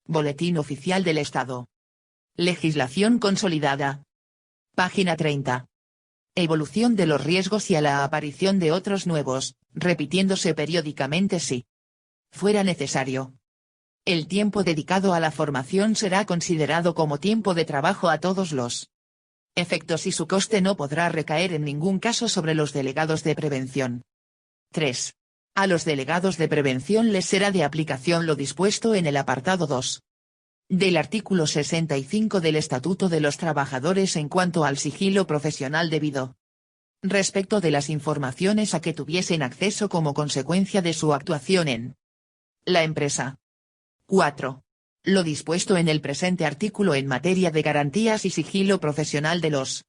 Boletín Oficial del Estado. Legislación consolidada. Página 30. Evolución de los riesgos y a la aparición de otros nuevos, repitiéndose periódicamente si fuera necesario. El tiempo dedicado a la formación será considerado como tiempo de trabajo a todos los efectos y su coste no podrá recaer en ningún caso sobre los delegados de prevención. 3. A los delegados de prevención les será de aplicación lo dispuesto en el apartado 2 del artículo 65 del Estatuto de los Trabajadores en cuanto al sigilo profesional debido respecto de las informaciones a que tuviesen acceso como consecuencia de su actuación en la empresa. 4. Lo dispuesto en el presente artículo en materia de garantías y sigilo profesional de los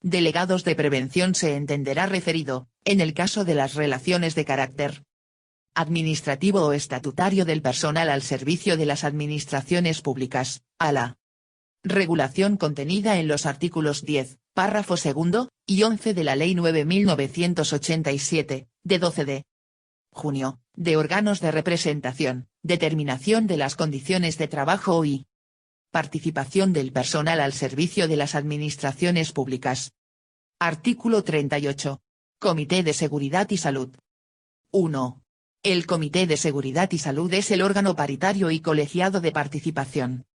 delegados de prevención se entenderá referido, en el caso de las relaciones de carácter administrativo o estatutario del personal al servicio de las administraciones públicas, a la regulación contenida en los artículos 10, párrafo segundo, y 11 de la Ley 9.987, de 12 de junio, de órganos de representación, determinación de las condiciones de trabajo y participación del personal al servicio de las administraciones públicas. Artículo 38. Comité de Seguridad y Salud. 1. El Comité de Seguridad y Salud es el órgano paritario y colegiado de participación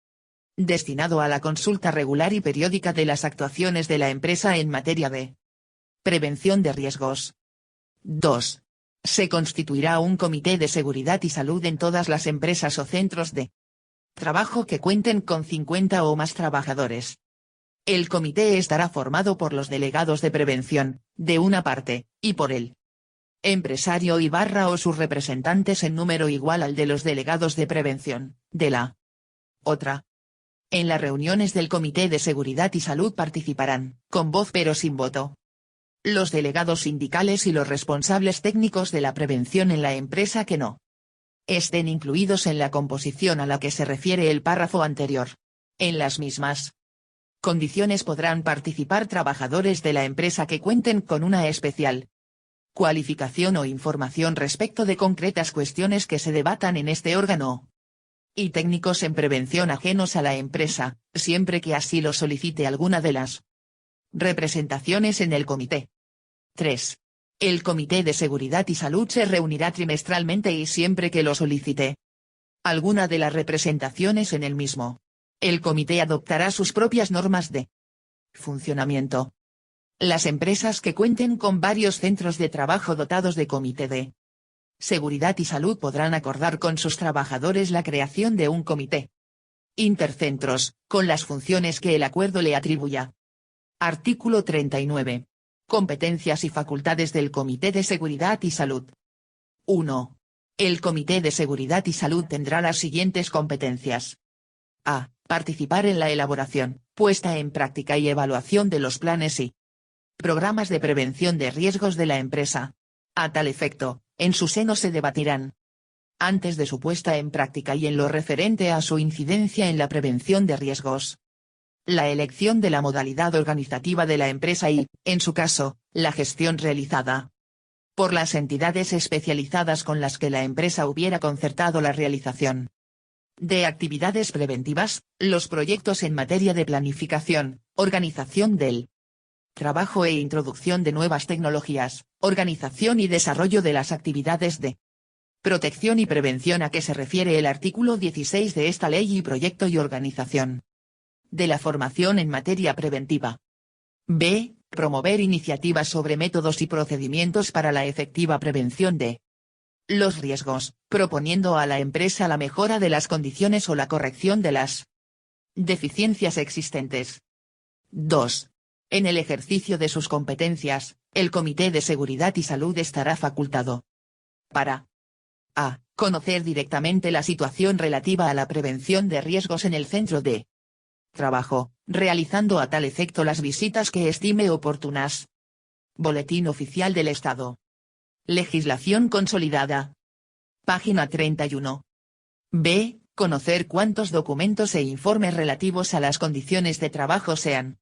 destinado a la consulta regular y periódica de las actuaciones de la empresa en materia de prevención de riesgos. 2. Se constituirá un Comité de Seguridad y Salud en todas las empresas o centros de trabajo que cuenten con 50 o más trabajadores. El comité estará formado por los delegados de prevención, de una parte, y por el empresario o sus representantes en número igual al de los delegados de prevención, de la otra. En las reuniones del Comité de Seguridad y Salud participarán, con voz pero sin voto, los delegados sindicales y los responsables técnicos de la prevención en la empresa que no estén incluidos en la composición a la que se refiere el párrafo anterior. En las mismas condiciones podrán participar trabajadores de la empresa que cuenten con una especial cualificación o información respecto de concretas cuestiones que se debatan en este órgano, y técnicos en prevención ajenos a la empresa, siempre que así lo solicite alguna de las representaciones en el comité. 3. El Comité de Seguridad y Salud se reunirá trimestralmente y siempre que lo solicite alguna de las representaciones en el mismo, el comité adoptará sus propias normas de funcionamiento. Las empresas que cuenten con varios centros de trabajo dotados de comité de seguridad y salud podrán acordar con sus trabajadores la creación de un comité intercentros, con las funciones que el acuerdo le atribuya. Artículo 39. Competencias y facultades del Comité de Seguridad y Salud. 1. El Comité de Seguridad y Salud tendrá las siguientes competencias. A. Participar en la elaboración, puesta en práctica y evaluación de los planes y programas de prevención de riesgos de la empresa. A tal efecto, en su seno se debatirán, antes de su puesta en práctica y en lo referente a su incidencia en la prevención de riesgos, la elección de la modalidad organizativa de la empresa y, en su caso, la gestión realizada por las entidades especializadas con las que la empresa hubiera concertado la realización de actividades preventivas, los proyectos en materia de planificación, organización del trabajo e introducción de nuevas tecnologías, organización y desarrollo de las actividades de protección y prevención a que se refiere el artículo 16 de esta ley y proyecto y organización de la formación en materia preventiva. B. Promover iniciativas sobre métodos y procedimientos para la efectiva prevención de los riesgos, proponiendo a la empresa la mejora de las condiciones o la corrección de las deficiencias existentes. 2. En el ejercicio de sus competencias, el Comité de Seguridad y Salud estará facultado para a. Conocer directamente la situación relativa a la prevención de riesgos en el centro de trabajo, realizando a tal efecto las visitas que estime oportunas. Boletín Oficial del Estado. Legislación consolidada. Página 31. B. Conocer cuántos documentos e informes relativos a las condiciones de trabajo sean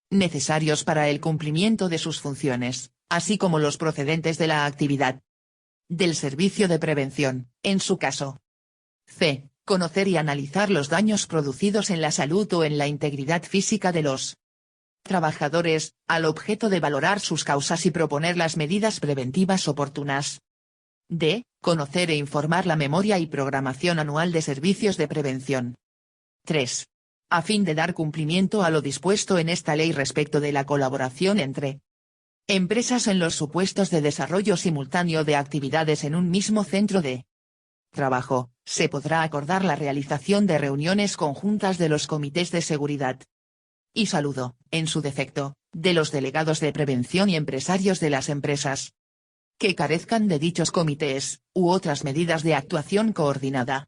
necesarios para el cumplimiento de sus funciones, así como los procedentes de la actividad del servicio de prevención, en su caso. C. Conocer y analizar los daños producidos en la salud o en la integridad física de los trabajadores, al objeto de valorar sus causas y proponer las medidas preventivas oportunas. D. Conocer e informar la memoria y programación anual de servicios de prevención. 3. A fin de dar cumplimiento a lo dispuesto en esta ley respecto de la colaboración entre empresas en los supuestos de desarrollo simultáneo de actividades en un mismo centro de trabajo, se podrá acordar la realización de reuniones conjuntas de los comités de seguridad y salud, en su defecto, de los delegados de prevención y empresarios de las empresas que carezcan de dichos comités, u otras medidas de actuación coordinada.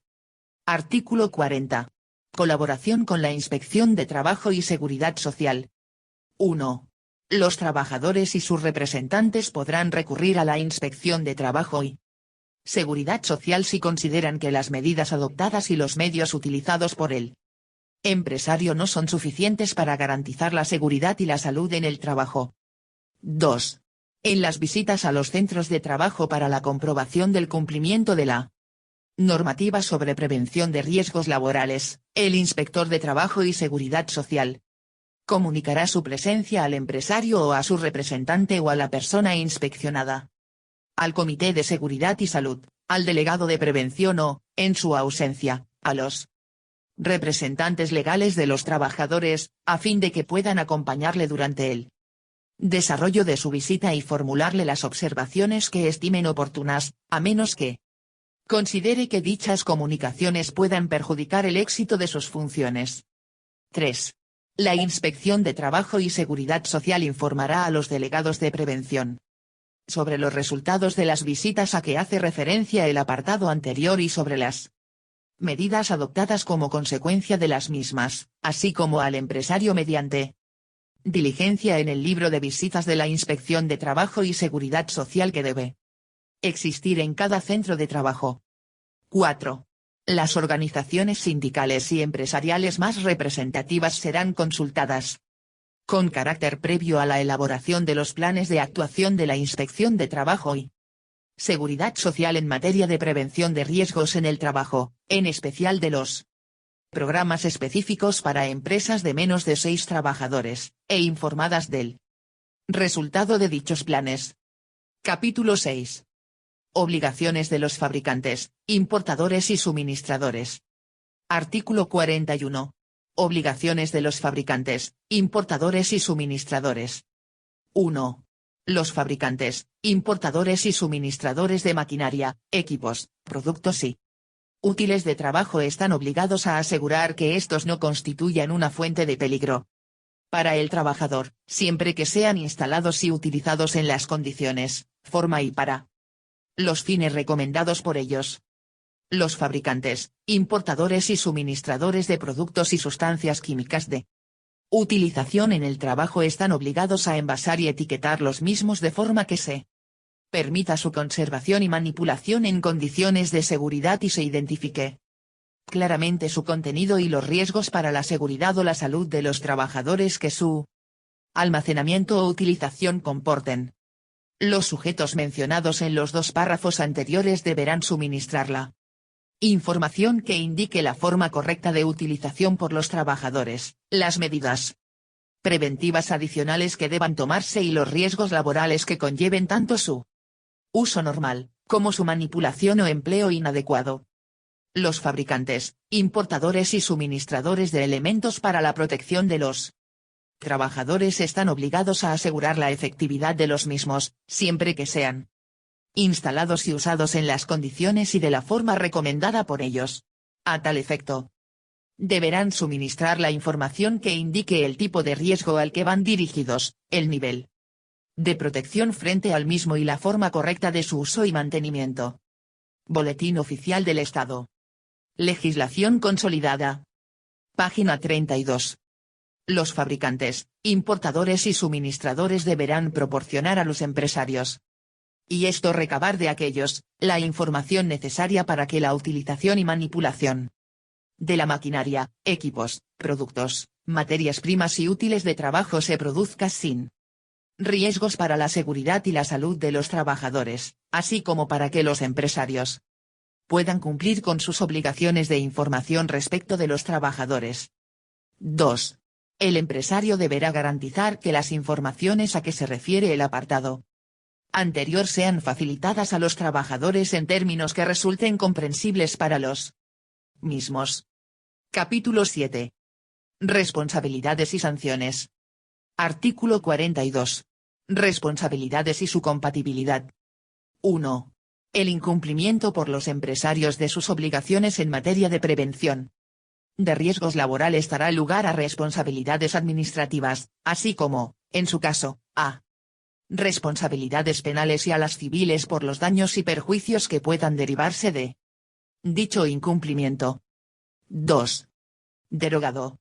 Artículo 40. Colaboración con la Inspección de Trabajo y Seguridad Social. 1. Los trabajadores y sus representantes podrán recurrir a la Inspección de Trabajo y Seguridad Social si consideran que las medidas adoptadas y los medios utilizados por el empresario no son suficientes para garantizar la seguridad y la salud en el trabajo. 2. En las visitas a los centros de trabajo para la comprobación del cumplimiento de la normativa sobre prevención de riesgos laborales, el inspector de Trabajo y Seguridad Social comunicará su presencia al empresario o a su representante o a la persona inspeccionada, al Comité de Seguridad y Salud, al delegado de prevención o, en su ausencia, a los representantes legales de los trabajadores, a fin de que puedan acompañarle durante el desarrollo de su visita y formularle las observaciones que estimen oportunas, a menos que considere que dichas comunicaciones puedan perjudicar el éxito de sus funciones. 3. La Inspección de Trabajo y Seguridad Social informará a los delegados de prevención sobre los resultados de las visitas a que hace referencia el apartado anterior y sobre las medidas adoptadas como consecuencia de las mismas, así como al empresario mediante diligencia en el libro de visitas de la Inspección de Trabajo y Seguridad Social que debe existir en cada centro de trabajo. 4. Las organizaciones sindicales y empresariales más representativas serán consultadas con carácter previo a la elaboración de los planes de actuación de la Inspección de Trabajo y Seguridad Social en materia de prevención de riesgos en el trabajo, en especial de los programas específicos para empresas de menos de 6 trabajadores, e informadas del resultado de dichos planes. Capítulo 6. Obligaciones de los fabricantes, importadores y suministradores. Artículo 41. Obligaciones de los fabricantes, importadores y suministradores. 1. Los fabricantes, importadores y suministradores de maquinaria, equipos, productos y útiles de trabajo están obligados a asegurar que estos no constituyan una fuente de peligro para el trabajador, siempre que sean instalados y utilizados en las condiciones, forma y para los fines recomendados por ellos. Los fabricantes, importadores y suministradores de productos y sustancias químicas de utilización en el trabajo están obligados a envasar y etiquetar los mismos de forma que se permita su conservación y manipulación en condiciones de seguridad y se identifique claramente su contenido y los riesgos para la seguridad o la salud de los trabajadores que su almacenamiento o utilización comporten. Los sujetos mencionados en los 2 párrafos anteriores deberán suministrar la información que indique la forma correcta de utilización por los trabajadores, las medidas preventivas adicionales que deban tomarse y los riesgos laborales que conlleven tanto su uso normal, como su manipulación o empleo inadecuado. Los fabricantes, importadores y suministradores de elementos para la protección de los trabajadores están obligados a asegurar la efectividad de los mismos, siempre que sean instalados y usados en las condiciones y de la forma recomendada por ellos. A tal efecto, deberán suministrar la información que indique el tipo de riesgo al que van dirigidos, el nivel de protección frente al mismo y la forma correcta de su uso y mantenimiento. Boletín Oficial del Estado. Legislación consolidada. Página 32. Los fabricantes, importadores y suministradores deberán proporcionar a los empresarios, y esto recabar de aquellos, la información necesaria para que la utilización y manipulación de la maquinaria, equipos, productos, materias primas y útiles de trabajo se produzca sin riesgos para la seguridad y la salud de los trabajadores, así como para que los empresarios puedan cumplir con sus obligaciones de información respecto de los trabajadores. 2. El empresario deberá garantizar que las informaciones a que se refiere el apartado anterior sean facilitadas a los trabajadores en términos que resulten comprensibles para los mismos. Capítulo 7. Responsabilidades y sanciones. Artículo 42. Responsabilidades y su compatibilidad. 1. El incumplimiento por los empresarios de sus obligaciones en materia de prevención de riesgos laborales dará lugar a responsabilidades administrativas, así como, en su caso, a responsabilidades penales y a las civiles por los daños y perjuicios que puedan derivarse de dicho incumplimiento. 2. Derogado.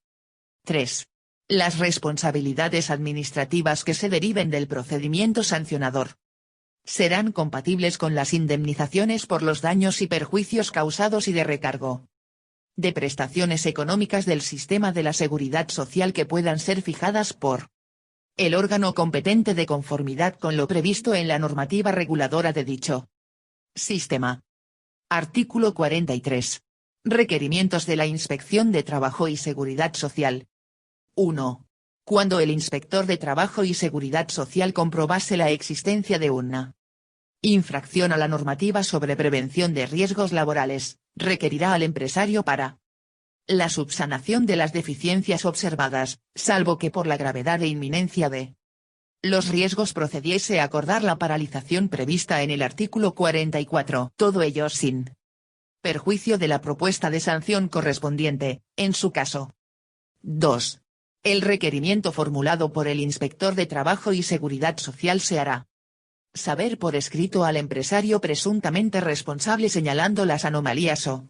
3. Las responsabilidades administrativas que se deriven del procedimiento sancionador serán compatibles con las indemnizaciones por los daños y perjuicios causados y de recargo de prestaciones económicas del sistema de la seguridad social que puedan ser fijadas por el órgano competente de conformidad con lo previsto en la normativa reguladora de dicho sistema. Artículo 43. Requerimientos de la Inspección de Trabajo y Seguridad Social. 1. Cuando el inspector de Trabajo y Seguridad Social comprobase la existencia de una infracción a la normativa sobre prevención de riesgos laborales, requerirá al empresario para la subsanación de las deficiencias observadas, salvo que por la gravedad e inminencia de los riesgos procediese a acordar la paralización prevista en el artículo 44, todo ello sin perjuicio de la propuesta de sanción correspondiente, en su caso. 2. El requerimiento formulado por el inspector de Trabajo y Seguridad Social se hará saber por escrito al empresario presuntamente responsable señalando las anomalías o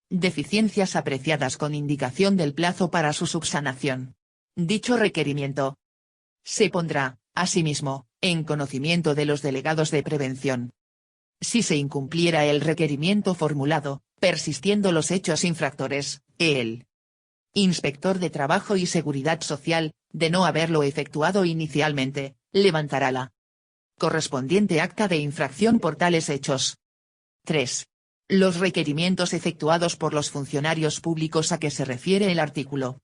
deficiencias apreciadas con indicación del plazo para su subsanación. Dicho requerimiento se pondrá, asimismo, en conocimiento de los delegados de prevención. Si se incumpliera el requerimiento formulado, persistiendo los hechos infractores, el inspector de Trabajo y Seguridad Social, de no haberlo efectuado inicialmente, levantará la correspondiente acta de infracción por tales hechos. 3. Los requerimientos efectuados por los funcionarios públicos a que se refiere el artículo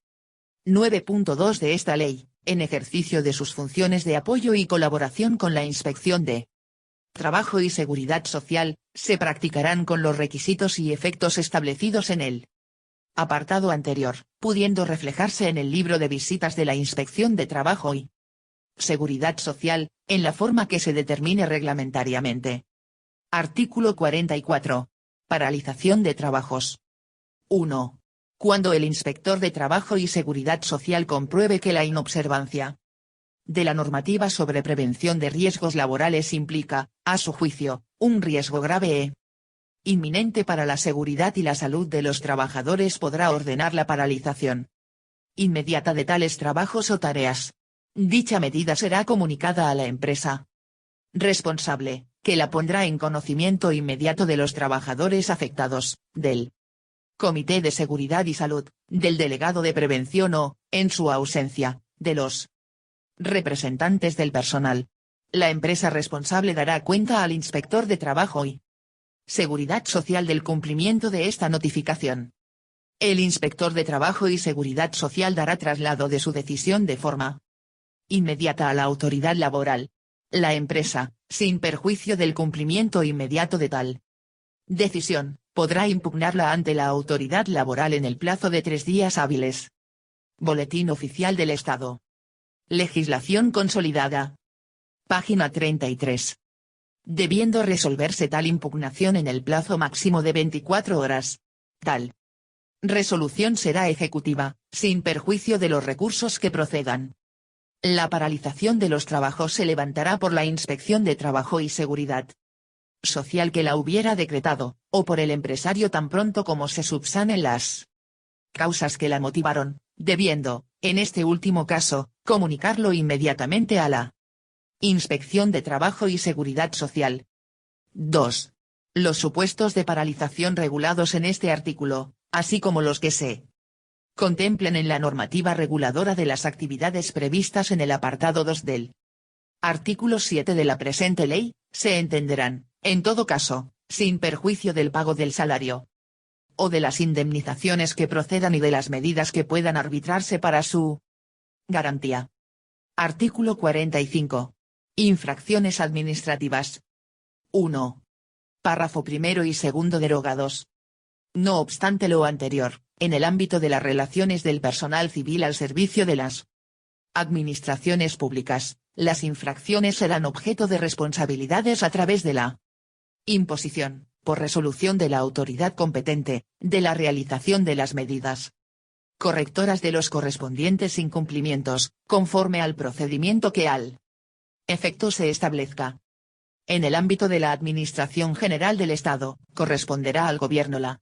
9.2 de esta ley, en ejercicio de sus funciones de apoyo y colaboración con la Inspección de Trabajo y Seguridad Social, se practicarán con los requisitos y efectos establecidos en el apartado anterior, pudiendo reflejarse en el libro de visitas de la Inspección de Trabajo y Seguridad Social, en la forma que se determine reglamentariamente. Artículo 44. Paralización de trabajos. 1. Cuando el inspector de Trabajo y Seguridad Social compruebe que la inobservancia de la normativa sobre prevención de riesgos laborales implica, a su juicio, un riesgo grave e inminente para la seguridad y la salud de los trabajadores, podrá ordenar la paralización inmediata de tales trabajos o tareas. Dicha medida será comunicada a la empresa responsable, que la pondrá en conocimiento inmediato de los trabajadores afectados, del Comité de Seguridad y Salud, del delegado de prevención o, en su ausencia, de los representantes del personal. La empresa responsable dará cuenta al inspector de Trabajo y Seguridad Social del cumplimiento de esta notificación. El inspector de Trabajo y Seguridad Social dará traslado de su decisión de forma inmediata a la autoridad laboral. La empresa, sin perjuicio del cumplimiento inmediato de tal decisión, podrá impugnarla ante la autoridad laboral en el plazo de 3 días hábiles. Boletín Oficial del Estado. Legislación consolidada. Página 33. Debiendo resolverse tal impugnación en el plazo máximo de 24 horas. Tal resolución será ejecutiva, sin perjuicio de los recursos que procedan. La paralización de los trabajos se levantará por la Inspección de Trabajo y Seguridad Social que la hubiera decretado, o por el empresario tan pronto como se subsanen las causas que la motivaron, debiendo, en este último caso, comunicarlo inmediatamente a la Inspección de Trabajo y Seguridad Social. 2. Los supuestos de paralización regulados en este artículo, así como los que se contemplen en la normativa reguladora de las actividades previstas en el apartado 2 del artículo 7 de la presente ley, se entenderán, en todo caso, sin perjuicio del pago del salario o de las indemnizaciones que procedan y de las medidas que puedan arbitrarse para su garantía. Artículo 45. Infracciones administrativas. 1. Párrafo primero y segundo derogados. No obstante lo anterior, en el ámbito de las relaciones del personal civil al servicio de las administraciones públicas, las infracciones serán objeto de responsabilidades a través de la imposición, por resolución de la autoridad competente, de la realización de las medidas correctoras de los correspondientes incumplimientos, conforme al procedimiento que al efecto se establezca. En el ámbito de la Administración General del Estado, corresponderá al Gobierno la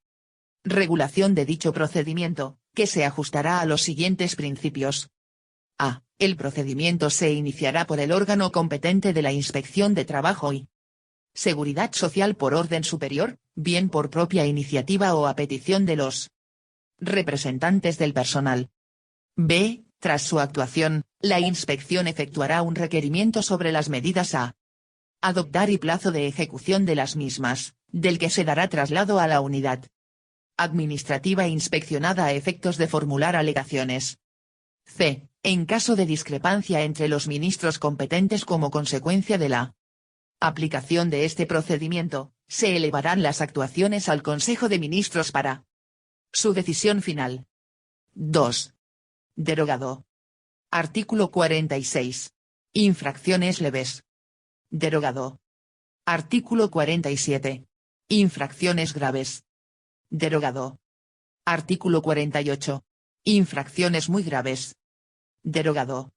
regulación de dicho procedimiento, que se ajustará a los siguientes principios. A. El procedimiento se iniciará por el órgano competente de la Inspección de Trabajo y Seguridad Social por orden superior, bien por propia iniciativa o a petición de los representantes del personal. B. Tras su actuación, la inspección efectuará un requerimiento sobre las medidas a adoptar y plazo de ejecución de las mismas, del que se dará traslado a la unidad administrativa inspeccionada a efectos de formular alegaciones. C. En caso de discrepancia entre los ministros competentes como consecuencia de la aplicación de este procedimiento, se elevarán las actuaciones al Consejo de Ministros para su decisión final. 2. Derogado. Artículo 46. Infracciones leves. Derogado. Artículo 47. Infracciones graves. Derogado. Artículo 48. Infracciones muy graves. Derogado.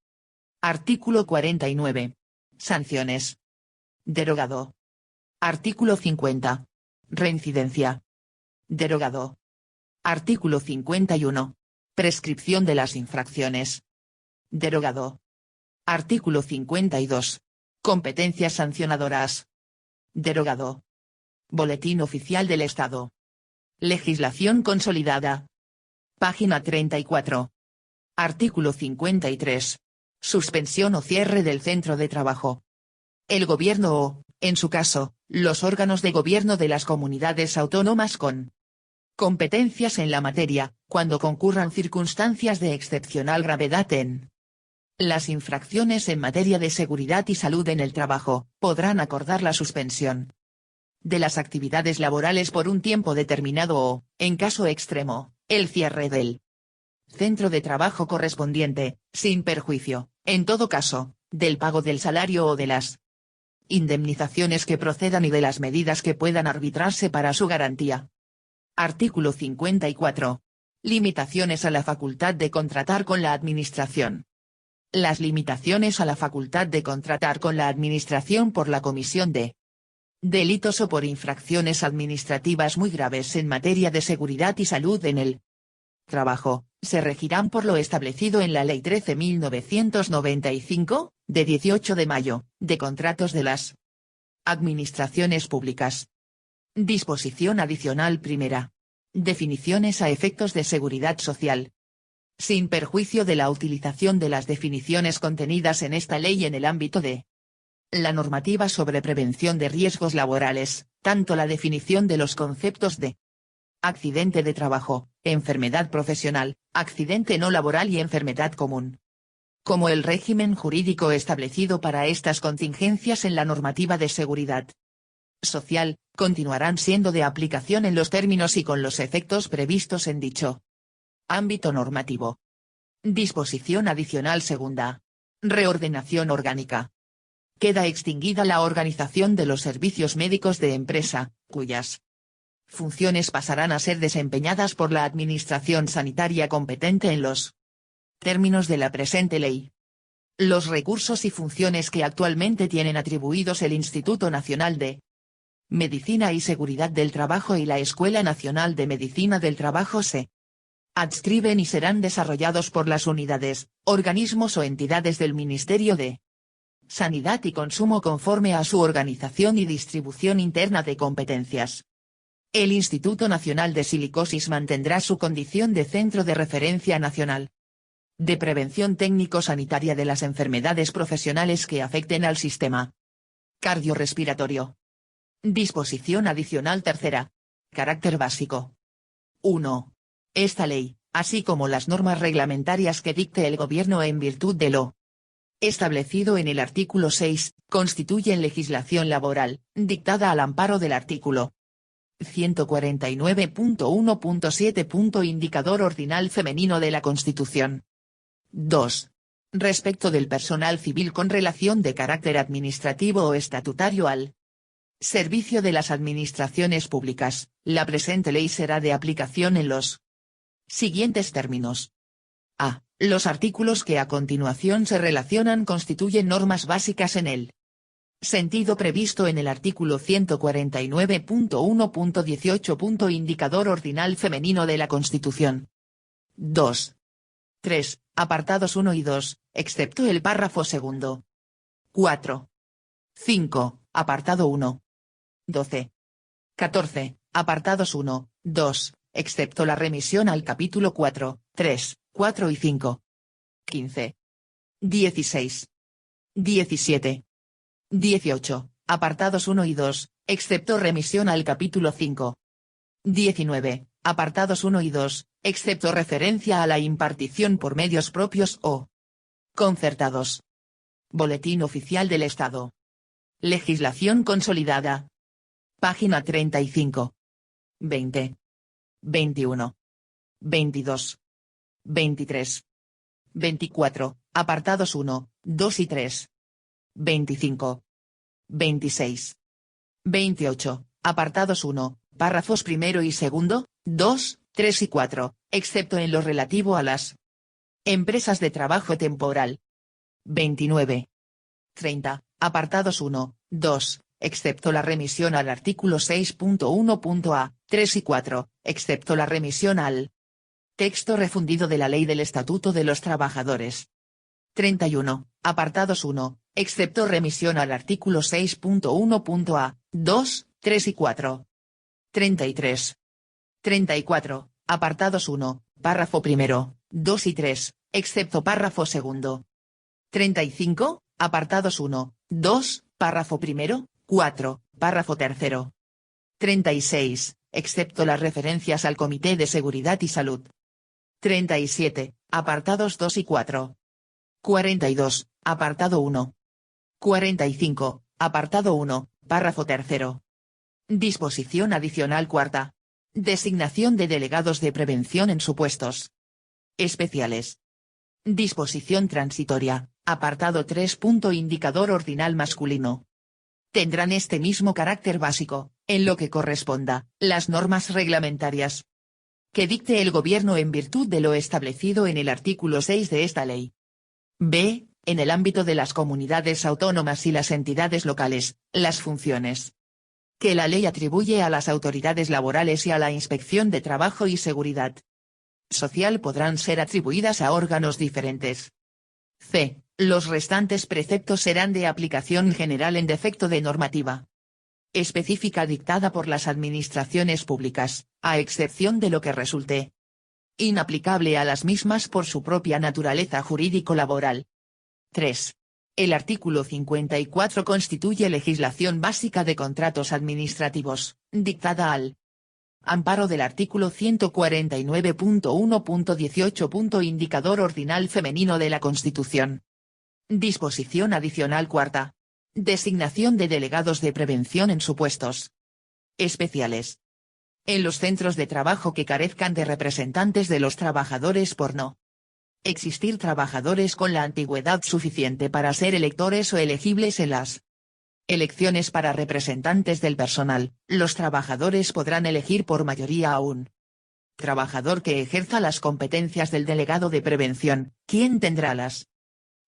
Artículo 49. Sanciones. Derogado. Artículo 50. Reincidencia. Derogado. Artículo 51. Prescripción de las infracciones. Derogado. Artículo 52. Competencias sancionadoras. Derogado. Boletín Oficial del Estado. Legislación consolidada. Página 34. Artículo 53. Suspensión o cierre del centro de trabajo. El Gobierno o, en su caso, los órganos de gobierno de las comunidades autónomas con competencias en la materia, cuando concurran circunstancias de excepcional gravedad en las infracciones en materia de seguridad y salud en el trabajo, podrán acordar la suspensión de las actividades laborales por un tiempo determinado o, en caso extremo, el cierre del centro de trabajo correspondiente, sin perjuicio, en todo caso, del pago del salario o de las indemnizaciones que procedan y de las medidas que puedan arbitrarse para su garantía. Artículo 54. Limitaciones a la facultad de contratar con la Administración. Las limitaciones a la facultad de contratar con la Administración por la comisión de delitos o por infracciones administrativas muy graves en materia de seguridad y salud en el trabajo, se regirán por lo establecido en la Ley 13.995, de 18 de mayo, de contratos de las administraciones públicas. Disposición adicional primera. Definiciones a efectos de seguridad social. Sin perjuicio de la utilización de las definiciones contenidas en esta ley en el ámbito de la normativa sobre prevención de riesgos laborales, tanto la definición de los conceptos de accidente de trabajo, enfermedad profesional, accidente no laboral y enfermedad común, como el régimen jurídico establecido para estas contingencias en la normativa de seguridad social, continuarán siendo de aplicación en los términos y con los efectos previstos en dicho ámbito normativo. Disposición adicional segunda. Reordenación orgánica. Queda extinguida la organización de los servicios médicos de empresa, cuyas funciones pasarán a ser desempeñadas por la Administración Sanitaria competente en los términos de la presente ley. Los recursos y funciones que actualmente tienen atribuidos el Instituto Nacional de Medicina y Seguridad del Trabajo y la Escuela Nacional de Medicina del Trabajo se adscriben y serán desarrollados por las unidades, organismos o entidades del Ministerio de Sanidad y Consumo conforme a su organización y distribución interna de competencias. El Instituto Nacional de Silicosis mantendrá su condición de centro de referencia nacional de prevención técnico-sanitaria de las enfermedades profesionales que afecten al sistema cardiorrespiratorio. Disposición adicional tercera. Carácter básico. 1. Esta ley, así como las normas reglamentarias que dicte el Gobierno en virtud de lo establecido en el artículo 6, constituyen legislación laboral, dictada al amparo del artículo 149.1.7. Indicador ordinal femenino de la Constitución. 2. Respecto del personal civil con relación de carácter administrativo o estatutario al servicio de las administraciones públicas, la presente ley será de aplicación en los siguientes términos. A. Los artículos que a continuación se relacionan constituyen normas básicas en el sentido previsto en el artículo 149.1.18. Indicador ordinal femenino de la Constitución. 2. 3. Apartados 1 y 2, excepto el párrafo segundo. 4. 5. Apartado 1. 12. 14. Apartados 1, 2, excepto la remisión al capítulo 4, 3, 4 y 5. 15. 16. 17. 18. Apartados 1 y 2, excepto remisión al capítulo 5. 19. Apartados 1 y 2, excepto referencia a la impartición por medios propios o concertados. Boletín Oficial del Estado. Legislación consolidada. Página 35. 20. 21. 22. 23. 24, apartados 1, 2 y 3. 25. 26. 28, apartados 1, párrafos primero y segundo, 2, 3 y 4, excepto en lo relativo a las empresas de trabajo temporal. 29. 30, apartados 1, 2, excepto la remisión al artículo 6.1.a, 3 y 4, excepto la remisión al texto refundido de la Ley del Estatuto de los Trabajadores. 31, apartados 1, excepto remisión al artículo 6.1.a, 2, 3 y 4. 33. 34, apartados 1, párrafo primero, 2 y 3, excepto párrafo segundo. 35, apartados 1, 2, párrafo primero, 4, párrafo tercero. 36, excepto las referencias al Comité de Seguridad y Salud. 37, apartados 2 y 4. 42, apartado 1. 45, apartado 1, párrafo tercero. Disposición adicional cuarta. Designación de delegados de prevención en supuestos especiales. Disposición transitoria, apartado 3. Indicador ordinal masculino. Tendrán este mismo carácter básico, en lo que corresponda, las normas reglamentarias que dicte el Gobierno en virtud de lo establecido en el artículo 6 de esta ley. B. En el ámbito de las comunidades autónomas y las entidades locales, las funciones que la ley atribuye a las autoridades laborales y a la Inspección de Trabajo y Seguridad Social podrán ser atribuidas a órganos diferentes. C. Los restantes preceptos serán de aplicación general en defecto de normativa específica dictada por las administraciones públicas, a excepción de lo que resulte inaplicable a las mismas por su propia naturaleza jurídico-laboral. 3. El artículo 54 constituye legislación básica de contratos administrativos, dictada al amparo del artículo 149.1.18. Indicador ordinal femenino de la Constitución. Disposición adicional cuarta. Designación de delegados de prevención en supuestos especiales. En los centros de trabajo que carezcan de representantes de los trabajadores por no existir trabajadores con la antigüedad suficiente para ser electores o elegibles en las elecciones para representantes del personal, los trabajadores podrán elegir por mayoría a un trabajador que ejerza las competencias del delegado de prevención, quien tendrá las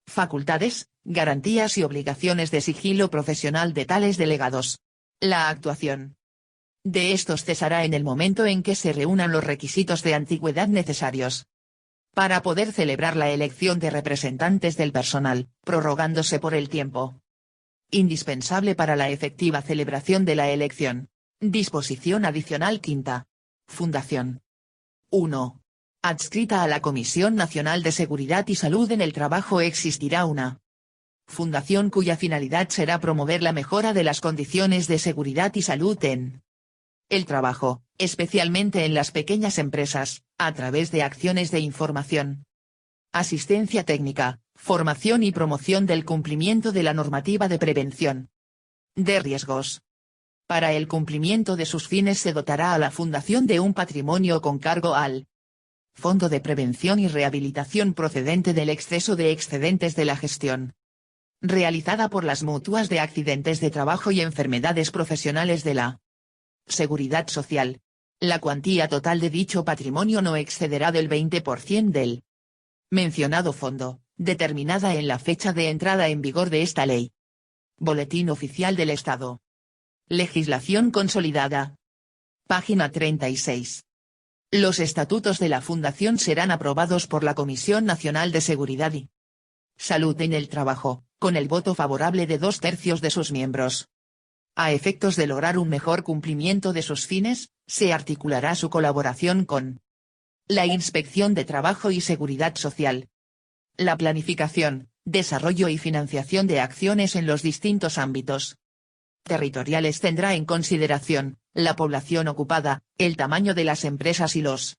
facultades, garantías y obligaciones de sigilo profesional de tales delegados. La actuación de estos cesará en el momento en que se reúnan los requisitos de antigüedad necesarios para poder celebrar la elección de representantes del personal, prorrogándose por el tiempo indispensable para la efectiva celebración de la elección. Disposición adicional quinta. Fundación. 1. Adscrita a la Comisión Nacional de Seguridad y Salud en el Trabajo existirá una Fundación cuya finalidad será promover la mejora de las condiciones de seguridad y salud en el trabajo, especialmente en las pequeñas empresas, a través de acciones de información, asistencia técnica, formación y promoción del cumplimiento de la normativa de prevención de riesgos. Para el cumplimiento de sus fines se dotará a la Fundación de un patrimonio con cargo al Fondo de Prevención y Rehabilitación procedente del exceso de excedentes de la gestión realizada por las mutuas de accidentes de trabajo y enfermedades profesionales de la Seguridad Social. La cuantía total de dicho patrimonio no excederá del 20% del mencionado fondo, determinada en la fecha de entrada en vigor de esta ley. Boletín Oficial del Estado. Legislación consolidada. Página 36. Los estatutos de la Fundación serán aprobados por la Comisión Nacional de Seguridad y Salud en el Trabajo, con el voto favorable de 2/3 de sus miembros. A efectos de lograr un mejor cumplimiento de sus fines, se articulará su colaboración con la Inspección de Trabajo y Seguridad Social. La planificación, desarrollo y financiación de acciones en los distintos ámbitos territoriales tendrá en consideración la población ocupada, el tamaño de las empresas y los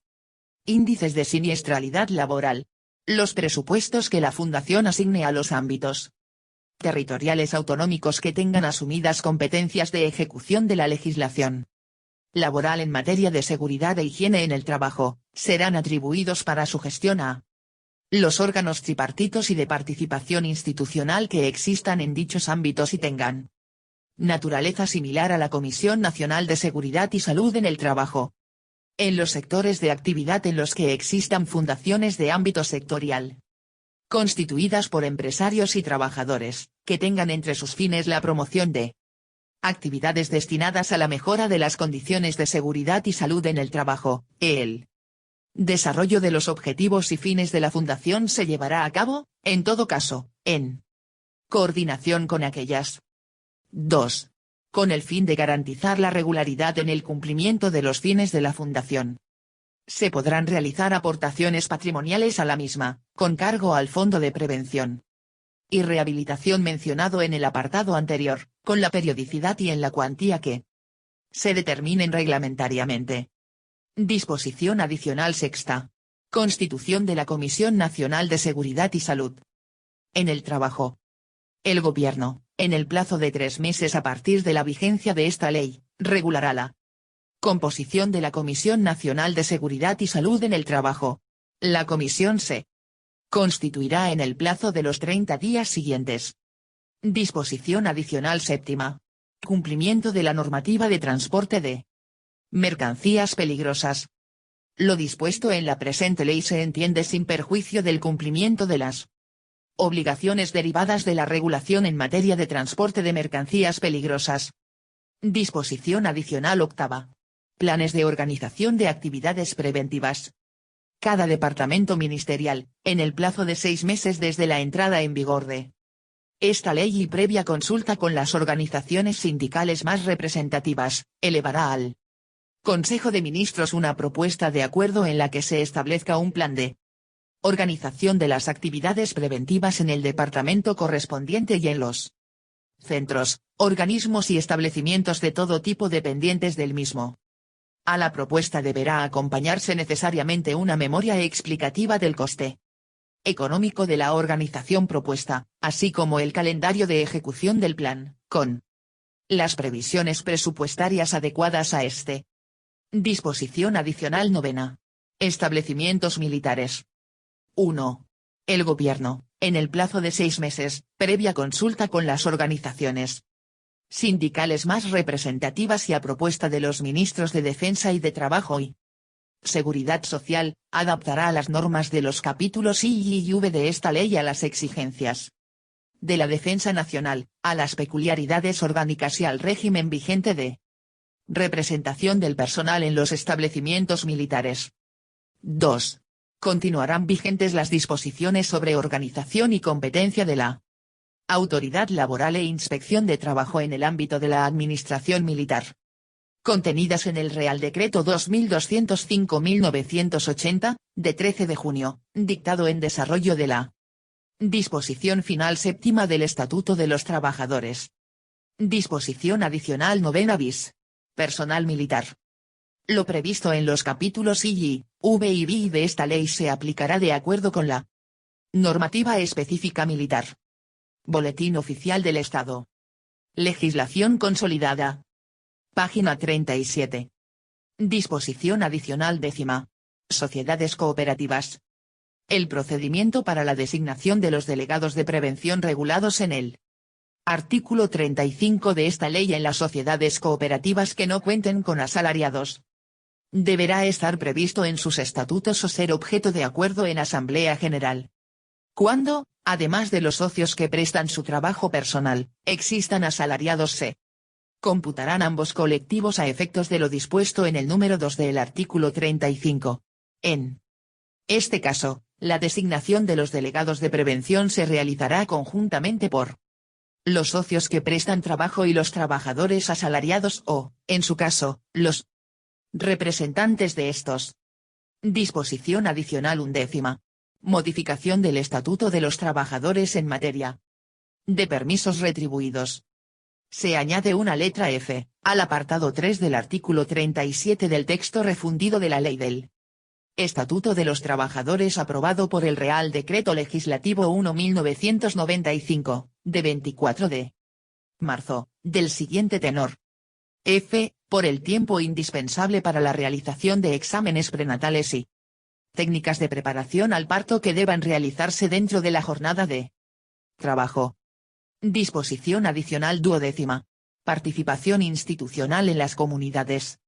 índices de siniestralidad laboral. Los presupuestos que la Fundación asigne a los ámbitos territoriales autonómicos que tengan asumidas competencias de ejecución de la legislación laboral en materia de seguridad e higiene en el trabajo, serán atribuidos para su gestión a los órganos tripartitos y de participación institucional que existan en dichos ámbitos y tengan naturaleza similar a la Comisión Nacional de Seguridad y Salud en el Trabajo. En los sectores de actividad en los que existan fundaciones de ámbito sectorial, constituidas por empresarios y trabajadores, que tengan entre sus fines la promoción de actividades destinadas a la mejora de las condiciones de seguridad y salud en el trabajo, el desarrollo de los objetivos y fines de la Fundación se llevará a cabo, en todo caso, en coordinación con aquellas. 2. Con el fin de garantizar la regularidad en el cumplimiento de los fines de la Fundación. Se podrán realizar aportaciones patrimoniales a la misma, con cargo al Fondo de Prevención y Rehabilitación mencionado en el apartado anterior, con la periodicidad y en la cuantía que se determinen reglamentariamente. Disposición adicional sexta. Constitución de la Comisión Nacional de Seguridad y Salud en el Trabajo. El Gobierno, en el plazo de 3 meses a partir de la vigencia de esta ley, regulará la composición de la Comisión Nacional de Seguridad y Salud en el Trabajo. La comisión se constituirá en el plazo de los 30 días siguientes. Disposición adicional séptima. Cumplimiento de la normativa de transporte de mercancías peligrosas. Lo dispuesto en la presente ley se entiende sin perjuicio del cumplimiento de las obligaciones derivadas de la regulación en materia de transporte de mercancías peligrosas. Disposición adicional octava. Planes de organización de actividades preventivas. Cada departamento ministerial, en el plazo de 6 meses desde la entrada en vigor de esta ley y previa consulta con las organizaciones sindicales más representativas, elevará al Consejo de Ministros una propuesta de acuerdo en la que se establezca un plan de organización de las actividades preventivas en el departamento correspondiente y en los centros, organismos y establecimientos de todo tipo dependientes del mismo. A la propuesta deberá acompañarse necesariamente una memoria explicativa del coste económico de la organización propuesta, así como el calendario de ejecución del plan, con las previsiones presupuestarias adecuadas a este. Disposición adicional novena. Establecimientos militares. 1. El Gobierno, en el plazo de 6 meses, previa consulta con las organizaciones sindicales más representativas y a propuesta de los ministros de Defensa y de Trabajo y Seguridad Social, adaptará las normas de los capítulos I y V de esta ley a las exigencias de la defensa nacional, a las peculiaridades orgánicas y al régimen vigente de representación del personal en los establecimientos militares. 2. Continuarán vigentes las disposiciones sobre organización y competencia de la Autoridad Laboral e Inspección de Trabajo en el ámbito de la Administración Militar, contenidas en el Real Decreto 2205-1980, de 13 de junio, dictado en desarrollo de la Disposición final séptima del Estatuto de los Trabajadores. Disposición adicional novena bis. Personal militar. Lo previsto en los capítulos I, V y B de esta ley se aplicará de acuerdo con la normativa específica militar. Boletín Oficial del Estado. Legislación consolidada. Página 37. Disposición adicional décima. Sociedades cooperativas. El procedimiento para la designación de los delegados de prevención regulados en el artículo 35 de esta ley en las sociedades cooperativas que no cuenten con asalariados deberá estar previsto en sus estatutos o ser objeto de acuerdo en Asamblea General. Cuando, además de los socios que prestan su trabajo personal, existan asalariados se computarán ambos colectivos a efectos de lo dispuesto en el número 2 del artículo 35. En este caso, la designación de los delegados de prevención se realizará conjuntamente por los socios que prestan trabajo y los trabajadores asalariados o, en su caso, los representantes de estos. Disposición adicional undécima. Modificación del Estatuto de los Trabajadores en materia de permisos retribuidos. Se añade una letra F, al apartado 3 del artículo 37 del texto refundido de la Ley del Estatuto de los Trabajadores aprobado por el Real Decreto Legislativo 1/1995, de 24 de marzo, del siguiente tenor. F, por el tiempo indispensable para la realización de exámenes prenatales y técnicas de preparación al parto que deban realizarse dentro de la jornada de trabajo. Disposición adicional duodécima. Participación institucional en las comunidades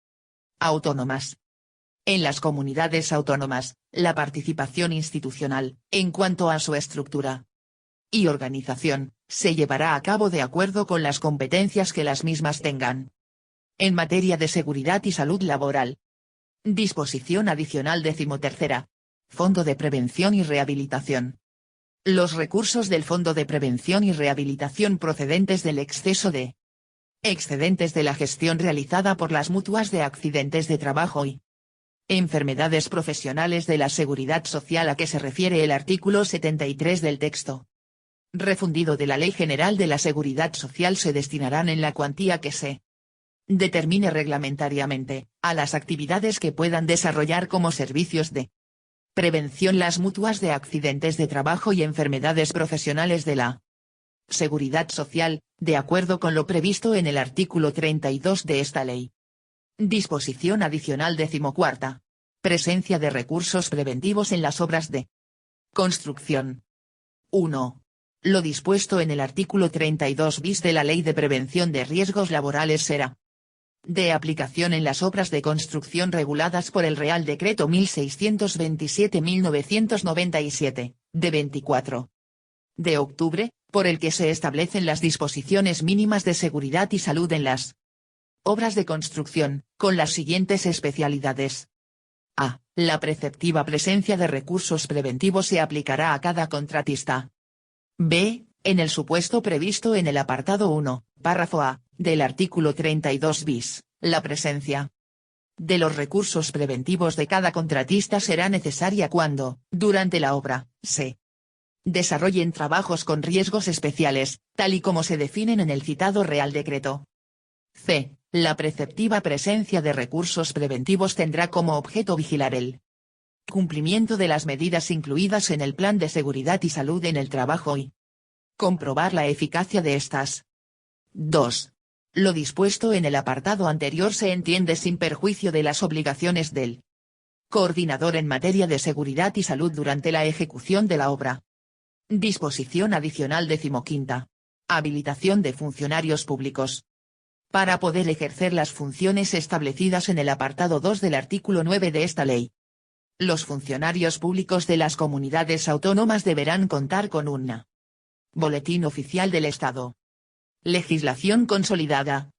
autónomas. En las comunidades autónomas, la participación institucional, en cuanto a su estructura y organización, se llevará a cabo de acuerdo con las competencias que las mismas tengan. En materia de seguridad y salud laboral. Disposición adicional decimotercera. Fondo de Prevención y Rehabilitación. Los recursos del Fondo de Prevención y Rehabilitación procedentes del exceso de excedentes de la gestión realizada por las mutuas de accidentes de trabajo y enfermedades profesionales de la Seguridad Social a que se refiere el artículo 73 del texto refundido de la Ley General de la Seguridad Social se destinarán en la cuantía que se determine reglamentariamente, a las actividades que puedan desarrollar como servicios de prevención las mutuas de accidentes de trabajo y enfermedades profesionales de la Seguridad Social, de acuerdo con lo previsto en el artículo 32 de esta ley. Disposición adicional decimocuarta. Presencia de recursos preventivos en las obras de construcción. 1. Lo dispuesto en el artículo 32 bis de la Ley de Prevención de Riesgos Laborales será de aplicación en las obras de construcción reguladas por el Real Decreto 1627/1997, de 24 de octubre, por el que se establecen las disposiciones mínimas de seguridad y salud en las obras de construcción, con las siguientes especialidades. A. La preceptiva presencia de recursos preventivos se aplicará a cada contratista. B. En el supuesto previsto en el apartado 1, párrafo A, del artículo 32 bis, la presencia de los recursos preventivos de cada contratista será necesaria cuando, durante la obra, se desarrollen trabajos con riesgos especiales, tal y como se definen en el citado Real Decreto. C. La preceptiva presencia de recursos preventivos tendrá como objeto vigilar el cumplimiento de las medidas incluidas en el Plan de Seguridad y Salud en el Trabajo y comprobar la eficacia de estas. 2. Lo dispuesto en el apartado anterior se entiende sin perjuicio de las obligaciones del coordinador en materia de seguridad y salud durante la ejecución de la obra. Disposición adicional decimoquinta. Habilitación de funcionarios públicos. Para poder ejercer las funciones establecidas en el apartado 2 del artículo 9 de esta ley, los funcionarios públicos de las comunidades autónomas deberán contar con una Boletín Oficial del Estado. Legislación consolidada.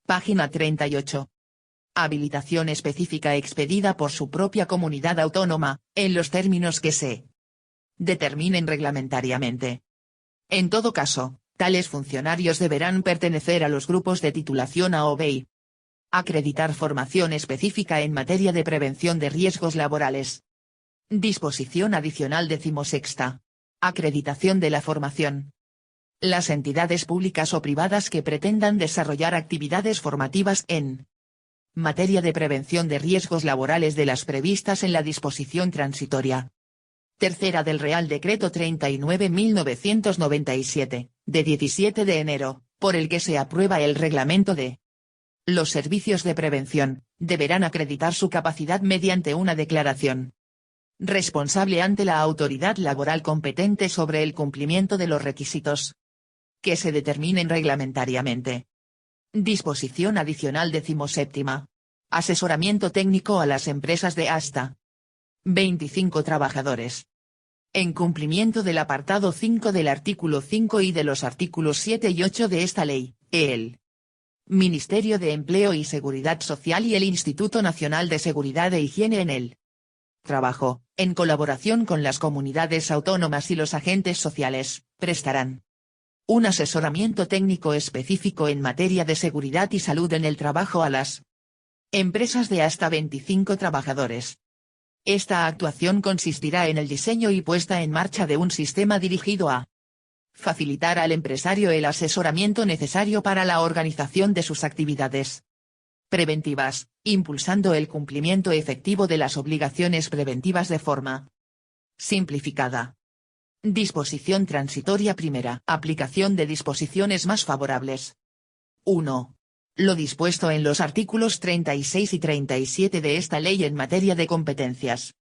Página 38. Habilitación específica expedida por su propia comunidad autónoma, en los términos que se determinen reglamentariamente. En todo caso, tales funcionarios deberán pertenecer a los grupos de titulación A o B y acreditar formación específica en materia de prevención de riesgos laborales. Disposición adicional decimosexta. Acreditación de la formación. Las entidades públicas o privadas que pretendan desarrollar actividades formativas en materia de prevención de riesgos laborales de las previstas en la disposición transitoria tercera del Real Decreto 39.997, de 17 de enero, por el que se aprueba el reglamento de los servicios de prevención, deberán acreditar su capacidad mediante una declaración responsable ante la autoridad laboral competente sobre el cumplimiento de los requisitos que se determinen reglamentariamente. Disposición adicional 17. Asesoramiento técnico a las empresas de hasta 25 trabajadores. En cumplimiento del apartado 5 del artículo 5 y de los artículos 7 y 8 de esta ley, el Ministerio de Empleo y Seguridad Social y el Instituto Nacional de Seguridad e Higiene en el Trabajo, en colaboración con las comunidades autónomas y los agentes sociales, prestarán un asesoramiento técnico específico en materia de seguridad y salud en el trabajo a las empresas de hasta 25 trabajadores. Esta actuación consistirá en el diseño y puesta en marcha de un sistema dirigido a facilitar al empresario el asesoramiento necesario para la organización de sus actividades preventivas, impulsando el cumplimiento efectivo de las obligaciones preventivas de forma simplificada. Disposición transitoria primera. Aplicación de disposiciones más favorables. 1. Lo dispuesto en los artículos 36 y 37 de esta ley en materia de competencias,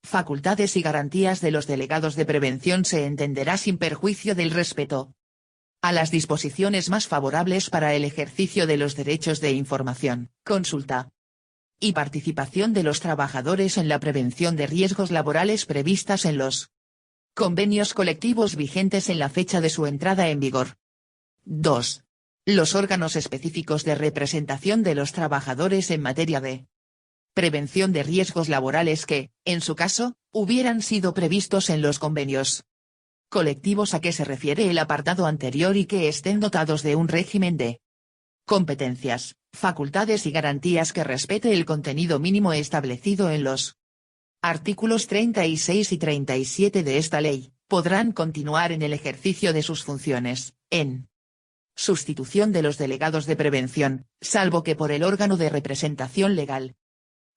facultades y garantías de los delegados de prevención se entenderá sin perjuicio del respeto a las disposiciones más favorables para el ejercicio de los derechos de información, consulta y participación de los trabajadores en la prevención de riesgos laborales previstas en los convenios colectivos vigentes en la fecha de su entrada en vigor. 2. Los órganos específicos de representación de los trabajadores en materia de prevención de riesgos laborales que, en su caso, hubieran sido previstos en los convenios colectivos a que se refiere el apartado anterior y que estén dotados de un régimen de competencias, facultades y garantías que respete el contenido mínimo establecido en los artículos 36 y 37 de esta ley, podrán continuar en el ejercicio de sus funciones, en sustitución de los delegados de prevención, salvo que por el órgano de representación legal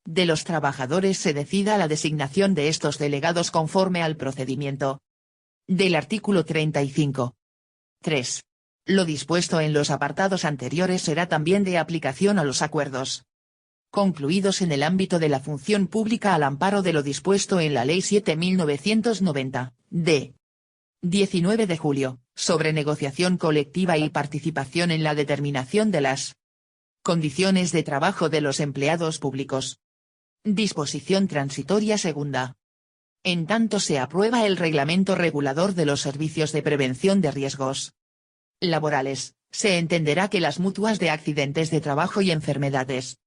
de los trabajadores se decida la designación de estos delegados conforme al procedimiento del artículo 35. 3. Lo dispuesto en los apartados anteriores será también de aplicación a los acuerdos concluidos en el ámbito de la función pública al amparo de lo dispuesto en la Ley 7.990, de 19 de julio, sobre negociación colectiva y participación en la determinación de las condiciones de trabajo de los empleados públicos. Disposición transitoria segunda. En tanto se aprueba el reglamento regulador de los servicios de prevención de riesgos laborales, se entenderá que las mutuas de accidentes de trabajo y enfermedades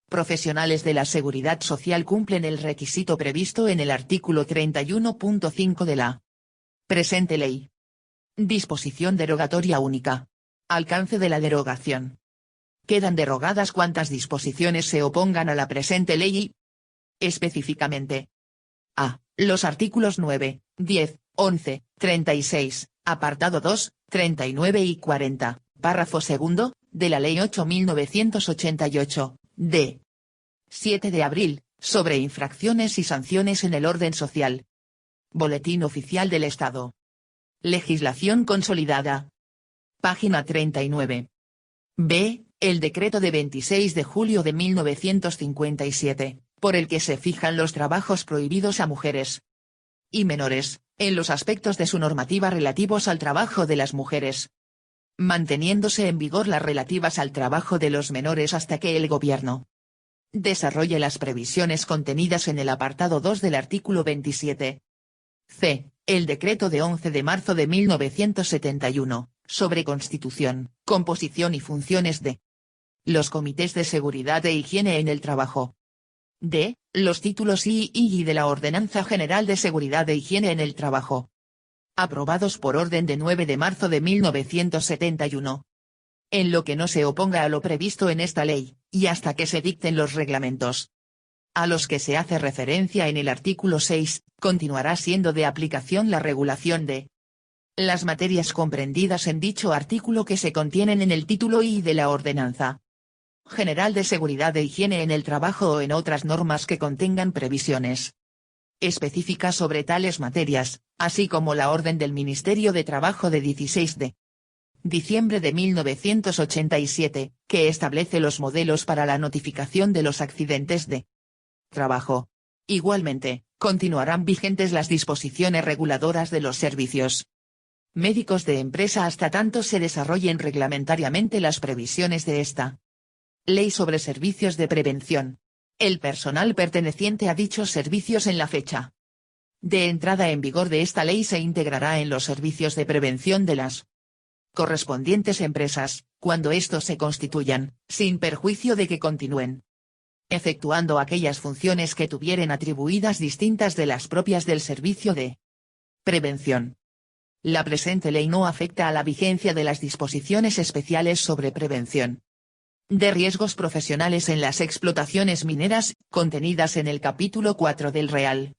profesionales de la Seguridad Social cumplen el requisito previsto en el artículo 31.5 de la presente ley. Disposición derogatoria única. Alcance de la derogación. Quedan derogadas cuantas disposiciones se opongan a la presente ley y, específicamente, a. Los artículos 9, 10, 11, 36, apartado 2, 39 y 40, párrafo segundo, de la Ley 8.988, de 7 de abril, sobre infracciones y sanciones en el orden social. Boletín Oficial del Estado. Legislación consolidada. Página 39. B. El decreto de 26 de julio de 1957, por el que se fijan los trabajos prohibidos a mujeres y menores, en los aspectos de su normativa relativos al trabajo de las mujeres, manteniéndose en vigor las relativas al trabajo de los menores hasta que el Gobierno desarrolle las previsiones contenidas en el apartado 2 del artículo 27. C. El decreto de 11 de marzo de 1971, sobre constitución, composición y funciones de los comités de seguridad e higiene en el trabajo. D. Los títulos I y de la Ordenanza General de Seguridad e Higiene en el Trabajo, aprobados por orden de 9 de marzo de 1971. En lo que no se oponga a lo previsto en esta ley, y hasta que se dicten los reglamentos a los que se hace referencia en el artículo 6, continuará siendo de aplicación la regulación de las materias comprendidas en dicho artículo que se contienen en el título I de la Ordenanza General de Seguridad e Higiene en el Trabajo o en otras normas que contengan previsiones específicas sobre tales materias, así como la orden del Ministerio de Trabajo de 16 de diciembre de 1987, que establece los modelos para la notificación de los accidentes de trabajo. Igualmente, continuarán vigentes las disposiciones reguladoras de los servicios médicos de empresa hasta tanto se desarrollen reglamentariamente las previsiones de esta Ley sobre Servicios de Prevención. El personal perteneciente a dichos servicios en la fecha de entrada en vigor de esta ley se integrará en los servicios de prevención de las correspondientes empresas, cuando estos se constituyan, sin perjuicio de que continúen efectuando aquellas funciones que tuvieren atribuidas distintas de las propias del servicio de prevención. La presente ley no afecta a la vigencia de las disposiciones especiales sobre prevención de riesgos profesionales en las explotaciones mineras, contenidas en el capítulo 4 del Real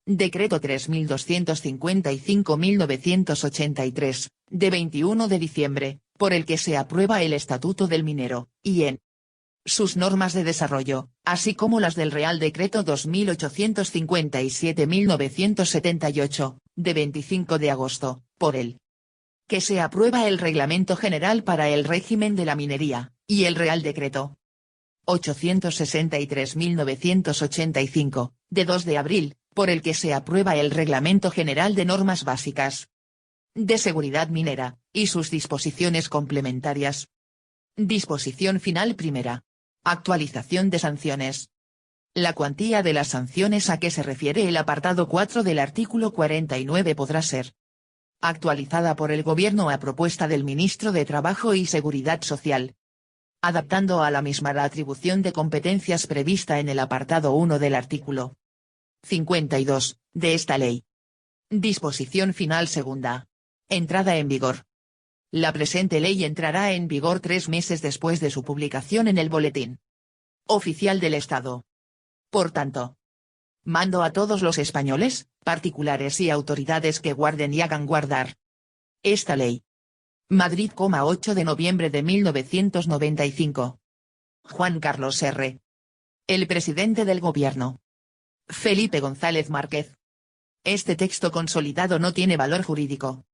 Decreto 3255-1983, de 21 de diciembre, por el que se aprueba el Estatuto del Minero, y en sus normas de desarrollo, así como las del Real Decreto 2857-1978, de 25 de agosto, por el que se aprueba el Reglamento General para el Régimen de la Minería, y el Real Decreto 863-1985, de 2 de abril, por el que se aprueba el Reglamento General de Normas Básicas de Seguridad Minera, y sus disposiciones complementarias. Disposición final primera. Actualización de sanciones. La cuantía de las sanciones a que se refiere el apartado 4 del artículo 49 podrá ser actualizada por el Gobierno a propuesta del Ministro de Trabajo y Seguridad Social, adaptando a la misma la atribución de competencias prevista en el apartado 1 del artículo 52, de esta ley. Disposición final segunda. Entrada en vigor. La presente ley entrará en vigor 3 meses después de su publicación en el Boletín Oficial del Estado. Por tanto, mando a todos los españoles, particulares y autoridades que guarden y hagan guardar esta ley. Madrid, 8 de noviembre de 1995. Juan Carlos R. El presidente del Gobierno. Felipe González Márquez. Este texto consolidado no tiene valor jurídico.